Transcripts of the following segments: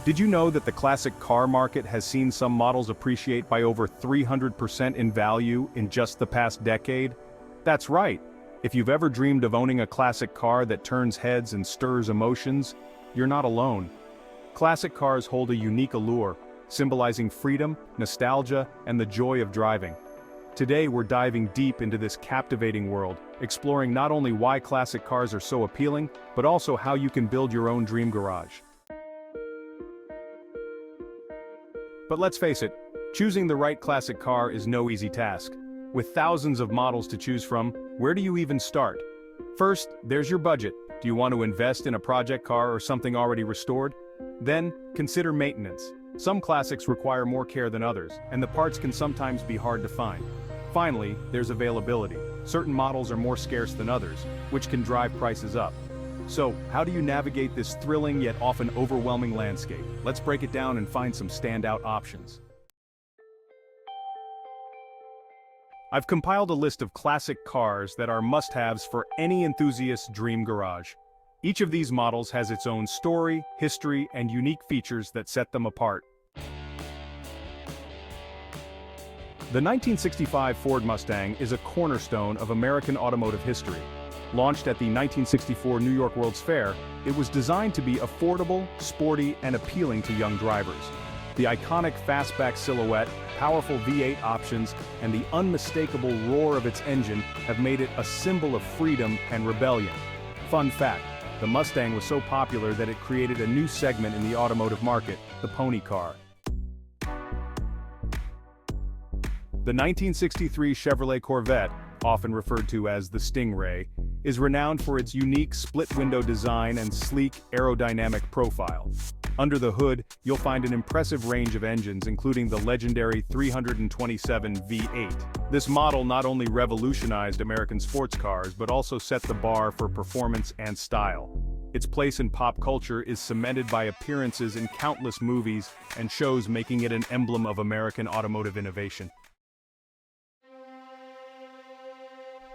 Did you know that the classic car market has seen some models appreciate by over 300% in value in just the past decade? That's right. If you've ever dreamed of owning a classic car that turns heads and stirs emotions, you're not alone. Classic cars hold a unique allure, symbolizing freedom, nostalgia, and the joy of driving. Today we're diving deep into this captivating world, exploring not only why classic cars are so appealing, but also how you can build your own dream garage. But let's face it, choosing the right classic car is no easy task. With thousands of models to choose from, where do you even start? First, there's your budget. Do you want to invest in a project car or something already restored? Then, consider maintenance. Some classics require more care than others, and the parts can sometimes be hard to find. Finally, there's availability. Certain models are more scarce than others, which can drive prices up. So, how do you navigate this thrilling yet often overwhelming landscape? Let's break it down and find some standout options. I've compiled a list of classic cars that are must-haves for any enthusiast's dream garage. Each of these models has its own story, history, and unique features that set them apart. The 1965 Ford Mustang is a cornerstone of American automotive history. Launched at the 1964 New York World's Fair, it was designed to be affordable, sporty, and appealing to young drivers. The iconic fastback silhouette, powerful V8 options, and the unmistakable roar of its engine have made it a symbol of freedom and rebellion. Fun fact, the Mustang was so popular that it created a new segment in the automotive market, the pony car. The 1963 Chevrolet Corvette, often referred to as the Stingray, is renowned for its unique split-window design and sleek, aerodynamic profile. Under the hood, you'll find an impressive range of engines including the legendary 327 V8. This model not only revolutionized American sports cars but also set the bar for performance and style. Its place in pop culture is cemented by appearances in countless movies and shows, making it an emblem of American automotive innovation.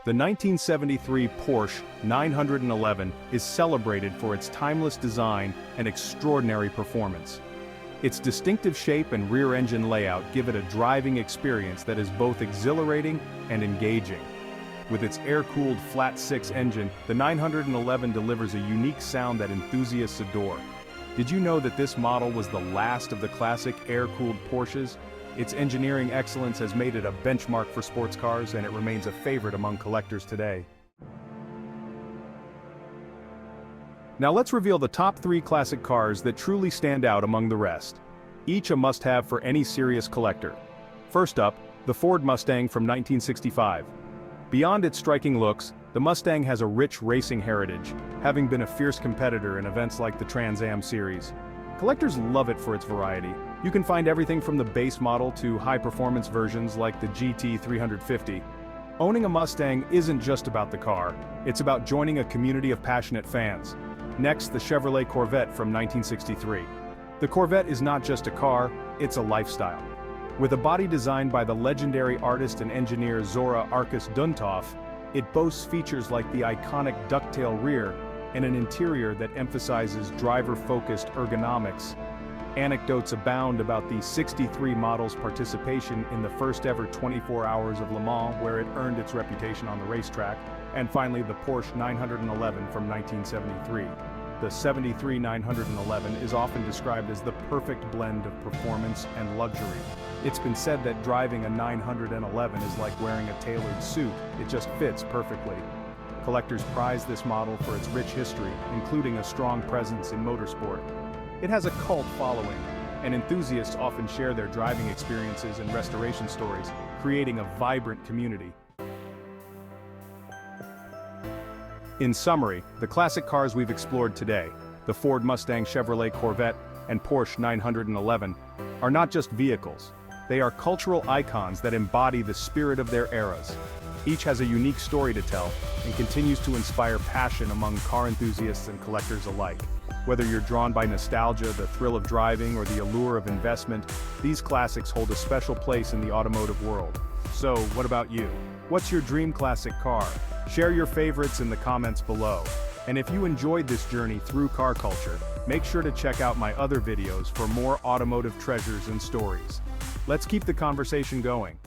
The 1973 Porsche 911 is celebrated for its timeless design and extraordinary performance. Its distinctive shape and rear-engine layout give it a driving experience that is both exhilarating and engaging. With its air-cooled flat-six engine, the 911 delivers a unique sound that enthusiasts adore. Did you know that this model was the last of the classic air-cooled Porsches? Its engineering excellence has made it a benchmark for sports cars, and it remains a favorite among collectors today. Now let's reveal the top 3 classic cars that truly stand out among the rest. Each a must-have for any serious collector. First up, the Ford Mustang from 1965. Beyond its striking looks, the Mustang has a rich racing heritage, having been a fierce competitor in events like the Trans Am series. Collectors love it for its variety. You can find everything from the base model to high-performance versions like the GT 350. Owning a Mustang isn't just about the car, it's about joining a community of passionate fans. Next, the Chevrolet Corvette from 1963. The Corvette is not just a car, it's a lifestyle. With a body designed by the legendary artist and engineer Zora Arkus Duntov, it boasts features like the iconic ducktail rear and an interior that emphasizes driver-focused ergonomics. Anecdotes abound about the 63 model's participation in the first-ever 24 Hours of Le Mans, where it earned its reputation on the racetrack. And finally, the Porsche 911 from 1973. The 73 911 is often described as the perfect blend of performance and luxury. It's been said that driving a 911 is like wearing a tailored suit, it just fits perfectly. Collectors prize this model for its rich history, including a strong presence in motorsport. It has a cult following, and enthusiasts often share their driving experiences and restoration stories, creating a vibrant community. In summary, the classic cars we've explored today, the Ford Mustang, Chevrolet Corvette, and Porsche 911, are not just vehicles. They are cultural icons that embody the spirit of their eras. Each has a unique story to tell and continues to inspire passion among car enthusiasts and collectors alike. Whether you're drawn by nostalgia, the thrill of driving, or the allure of investment, these classics hold a special place in the automotive world. So, what about you? What's your dream classic car? Share your favorites in the comments below. And if you enjoyed this journey through car culture, make sure to check out my other videos for more automotive treasures and stories. Let's keep the conversation going.